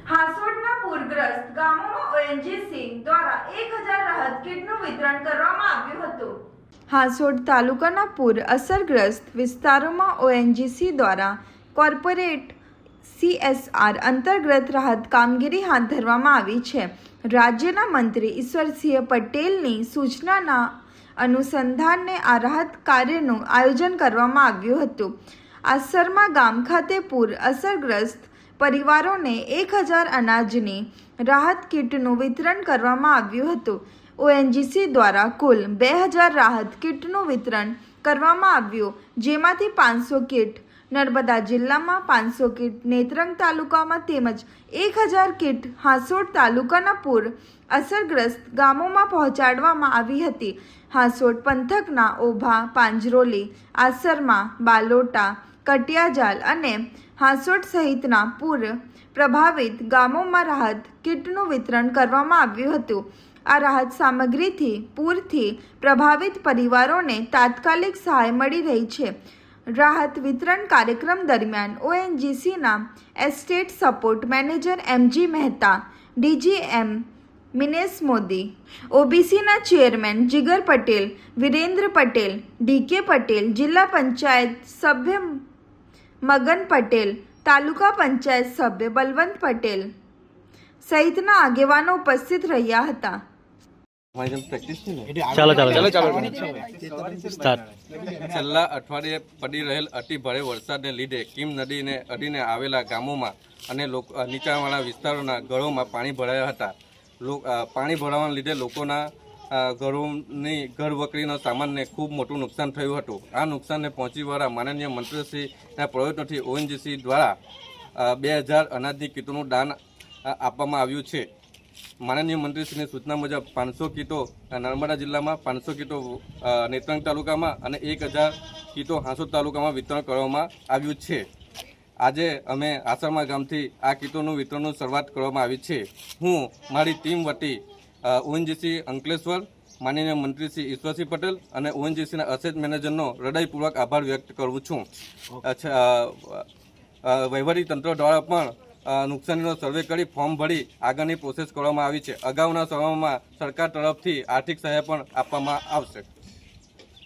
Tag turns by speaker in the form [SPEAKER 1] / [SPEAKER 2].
[SPEAKER 1] હાસોડના પૂરગ્રસ્ત ગામોમાં ઓએનજીસી દ્વારા 1000 રાહત કીટનું વિતરણ કરવામાં આવ્યું હતું। હાસોડ તાલુકાના પૂર અસરગ્રસ્ત વિસ્તારોમાં ઓએનજીસી દ્વારા કોર્પોરેટ CSR અંતર્ગત રાહત કામગીરી હાથ ધરવામાં આવી છે। રાજ્યના મંત્રી ઈશ્વરસિંહ પટેલની સૂચનાના અનુસંધાને આ રાહત કાર્યનું આયોજન કરવામાં આવ્યું હતું। આસરમા ગામ ખાતે પૂર અસરગ્રસ્ત પરિવારોને 1000 અનાજની રાહત કીટનું વિતરણ કરવામાં આવ્યું હતું। ઓએનજીસી દ્વારા કુલ 2000 રાહત કીટનું વિતરણ કરવામાં આવ્યું, જેમાંથી 500 કીટ નર્મદા જિલ્લામાં, 500 કીટ નેત્રંગ તાલુકામાં તેમજ 1000 કીટ હાસોડ તાલુકાના પૂર અસરગ્રસ્ત ગામોમાં પહોંચાડવામાં આવી હતી। હાસોડ પંથકના ઓભા, પાંજરોલી, આસરમા, બાલોટા, કટિયાજાલ અને હાસોડ સહિતના પૂર પ્રભાવિત ગામોમાં રાહત કીટનું વિતરણ કરવામાં આવ્યું હતું। આ રાહત સામગ્રીથી પૂરથી પ્રભાવિત પરિવારોને તાત્કાલિક સહાય મળી રહી છે। રાહત વિતરણ કાર્યક્રમ દરમિયાન ઓએનજીસીના estate support manager MG Mehta, DGM Minesh Modi, ઓબીસીના ચેરમેન જીગર પટેલ, વિરેન્દ્ર પટેલ, DK પટેલ, જિલ્લા પંચાયત સભ્ય મગન પટેલ, તાલુકા પંચાયત સભ્ય બલવંત પટેલ સહિતના આગેવાનો ઉપસ્થિત રહ્યા હતા।
[SPEAKER 2] છેલ્લા અઠવાડિયે પડી રહેલ અતિભારે વરસાદને લીધે કીમ નદીને અડીને આવેલા ગામોમાં અને નીચાણવાળા વિસ્તારોના ઘરોમાં પાણી ભરાયા હતા। પાણી ભરાવાના લીધે લોકોના ઘરોની ઘર વકરીનો સામાનને ખૂબ મોટું નુકસાન થયું હતું। આ નુકસાનને પહોંચી વળવા માનનીય મંત્રીશ્રીના પ્રયત્નોથી ઓએનજીસી દ્વારા 2000 અનાજની કીટોનું દાન આપવામાં આવ્યું છે। માનનીય મંત્રીશ્રીની સૂચના મુજબ 500 કીટો નર્મદા જિલ્લામાં, 500 કીટો નેત્રંગ તાલુકામાં અને 1000 કીટો હાસોડ તાલુકામાં વિતરણ કરવામાં આવ્યું છે। આજે અમે આસરમા ગામથી આ કીટોનું વિતરણની શરૂઆત કરવામાં આવી છે। હું મારી ટીમ વતી ઓએનજીસી અંકલેશ્વર, માનનીય મંત્રી શ્રી ઈશ્વરસિંહ પટેલ અને ઓએનજીસીના અસેટ મેનેજરનો હૃદયપૂર્વક આભાર વ્યક્ત કરું છું। વહીવટી તંત્ર દ્વારા પણ નુકસાનીનો સર્વે કરી ફોર્મ ભરી આગળની પ્રોસેસ કરવામાં આવી છે। અગાઉના સમયમાં સરકાર તરફથી આર્થિક સહાય પણ આપવામાં આવશે।